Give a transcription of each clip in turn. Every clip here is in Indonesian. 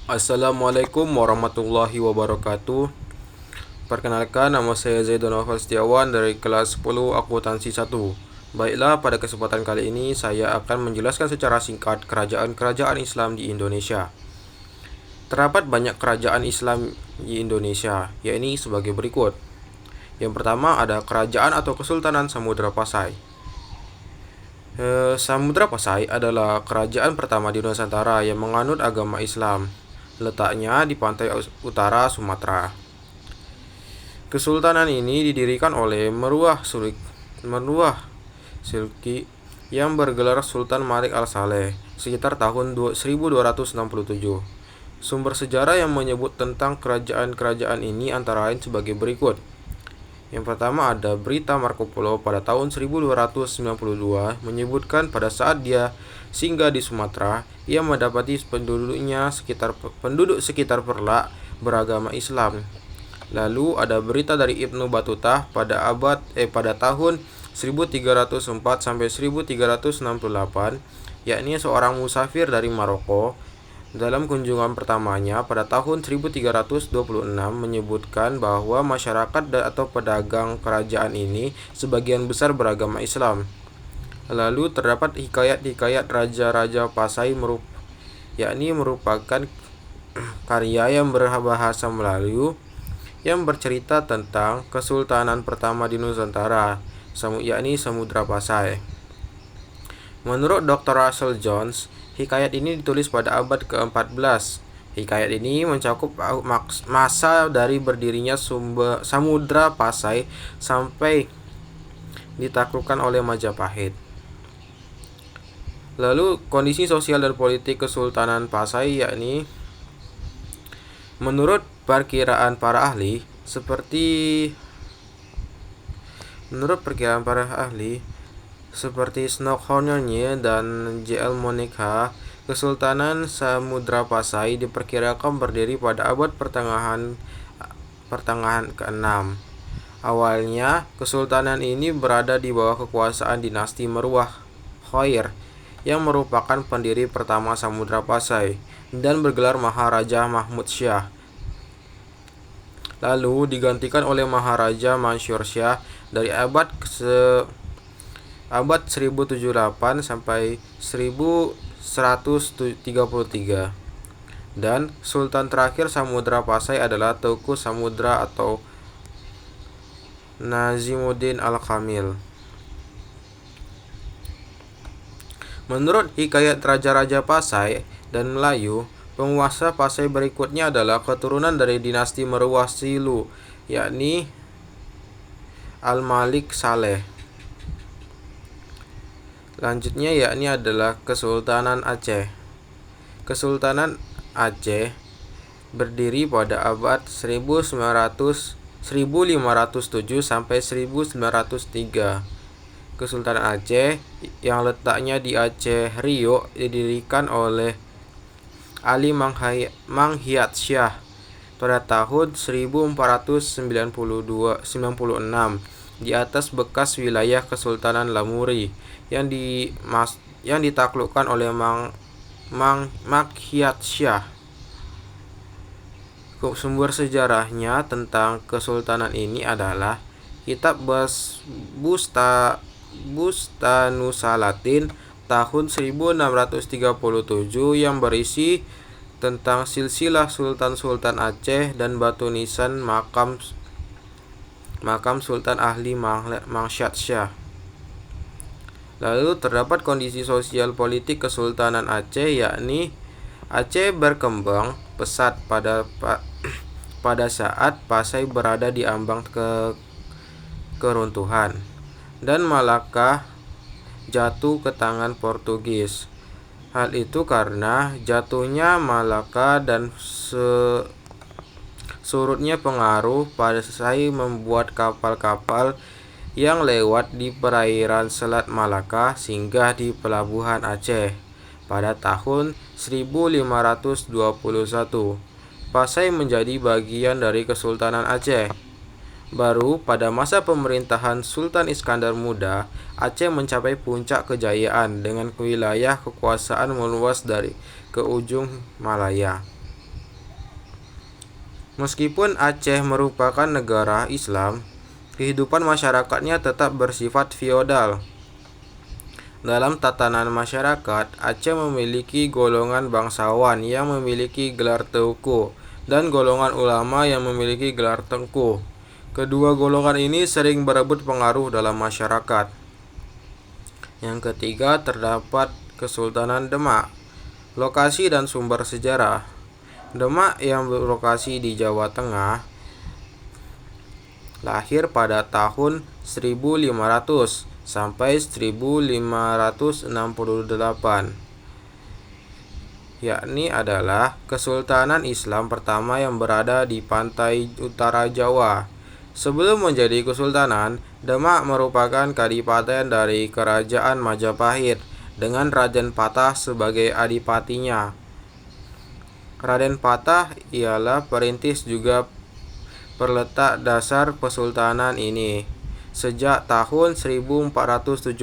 Assalamualaikum warahmatullahi wabarakatuh. Perkenalkan, nama saya Zaidun Novel Setiawan dari kelas 10 Akuntansi 1. Baiklah, pada kesempatan kali ini saya akan menjelaskan secara singkat kerajaan-kerajaan Islam di Indonesia. Terdapat banyak kerajaan Islam di Indonesia, yakni sebagai berikut. Yang pertama ada Kerajaan atau Kesultanan Samudra Pasai. Samudra Pasai adalah kerajaan pertama di Nusantara yang menganut agama Islam. Letaknya di pantai utara Sumatera. Kesultanan ini didirikan oleh Meruah Silki yang bergelar Sultan Malik Al-Saleh sekitar tahun 1267. Sumber sejarah yang menyebut tentang kerajaan-kerajaan ini antara lain sebagai berikut. Yang pertama ada berita Marco Polo pada tahun 1292 menyebutkan pada saat dia singgah di Sumatera, ia mendapati penduduk sekitar Perlak beragama Islam. Lalu ada berita dari Ibnu Battuta pada tahun 1304 sampai 1368, yakni seorang musafir dari Maroko dalam kunjungan pertamanya pada tahun 1326 menyebutkan bahwa masyarakat atau pedagang kerajaan ini sebagian besar beragama Islam. Lalu terdapat hikayat-hikayat Raja-Raja Pasai yakni merupakan karya yang berbahasa Melayu yang bercerita tentang kesultanan pertama di Nusantara, yakni Samudra Pasai. Menurut Dr. Russell Jones, hikayat ini ditulis pada abad ke-14. Hikayat ini mencakup masa dari berdirinya Samudra Pasai sampai ditaklukkan oleh Majapahit. Lalu kondisi sosial dan politik Kesultanan Pasai, yakni menurut perkiraan para ahli seperti Snowhornye dan J.L. Monica, Kesultanan Samudra Pasai diperkirakan berdiri pada abad pertengahan ke-6. Awalnya, kesultanan ini berada di bawah kekuasaan dinasti Meruah Khair yang merupakan pendiri pertama Samudra Pasai dan bergelar Maharaja Mahmud Syah. Lalu digantikan oleh Maharaja Mansur Syah dari abad 1078 sampai 1133. Dan sultan terakhir Samudra Pasai adalah Teuku Samudra atau Nazimuddin Al-Kamil. Menurut hikayat Raja-Raja Pasai dan Melayu, penguasa Pasai berikutnya adalah keturunan dari dinasti Meruah Silu, yakni Al-Malik Saleh. Lanjutnya yakni adalah Kesultanan Aceh. Kesultanan Aceh berdiri pada abad 1507 sampai 1903. Kesultanan Aceh yang letaknya di Aceh Riau didirikan oleh Ali Manghiat Syah pada tahun 1496 di atas bekas wilayah Kesultanan Lamuri yang ditaklukkan oleh Manghiat Syah. Sumber sejarahnya tentang kesultanan ini adalah Kitab Bustanusalatin tahun 1637 yang berisi tentang silsilah sultan-sultan Aceh dan batu nisan makam Sultan Ahli Mangsyad Syah. Lalu terdapat kondisi sosial politik Kesultanan Aceh, yakni Aceh berkembang pesat pada saat Pasai berada di ambang keruntuhan dan Malaka jatuh ke tangan Portugis. Hal itu karena jatuhnya Malaka dan surutnya pengaruh Pasai membuat kapal-kapal yang lewat di perairan Selat Malaka singgah di pelabuhan Aceh pada tahun 1521. Pasai menjadi bagian dari Kesultanan Aceh. Baru pada masa pemerintahan Sultan Iskandar Muda, Aceh mencapai puncak kejayaan dengan wilayah kekuasaan meluas dari ke ujung Malaya. Meskipun Aceh merupakan negara Islam, kehidupan masyarakatnya tetap bersifat feodal. Dalam tatanan masyarakat, Aceh memiliki golongan bangsawan yang memiliki gelar teuku dan golongan ulama yang memiliki gelar tengku. Kedua golongan ini sering berebut pengaruh dalam masyarakat. Yang ketiga, terdapat Kesultanan Demak. Lokasi dan sumber sejarah. Demak yang berlokasi di Jawa Tengah lahir pada tahun 1500 sampai 1568, yakni adalah Kesultanan Islam pertama yang berada di pantai utara Jawa. Sebelum menjadi kesultanan, Demak merupakan kadipaten dari Kerajaan Majapahit dengan Raden Patah sebagai adipatinya. Raden Patah ialah perintis juga perletak dasar kesultanan ini sejak tahun 1478.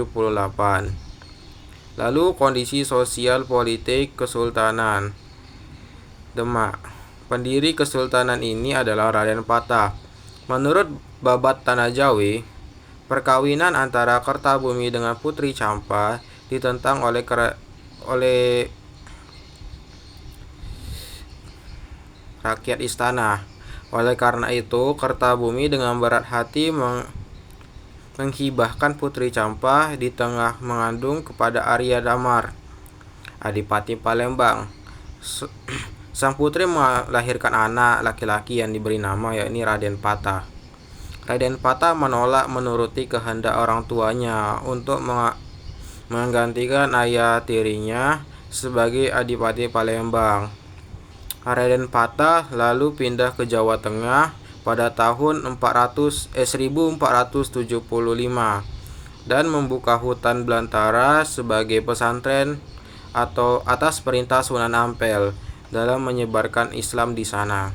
Lalu kondisi sosial politik Kesultanan Demak. Pendiri kesultanan ini adalah Raden Patah. Menurut Babat Tanah Jawi, perkawinan antara Kertabumi dengan Putri Campa ditentang oleh rakyat istana. Oleh karena itu, Kertabumi dengan berat hati menghibahkan Putri Campa di tengah mengandung kepada Arya Damar, Adipati Palembang. Sang putri melahirkan anak laki-laki yang diberi nama yakni Raden Patah. Raden Patah menolak menuruti kehendak orang tuanya untuk menggantikan ayah tirinya sebagai Adipati Palembang. Raden Patah lalu pindah ke Jawa Tengah pada tahun 1475 dan membuka hutan belantara sebagai pesantren atau atas perintah Sunan Ampel dalam menyebarkan Islam di sana.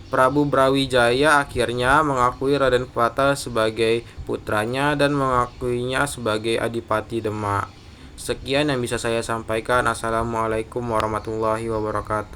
Prabu Brawijaya akhirnya mengakui Raden Patah sebagai putranya dan mengakuinya sebagai Adipati Demak. Sekian yang bisa saya sampaikan. Assalamualaikum warahmatullahi wabarakatuh.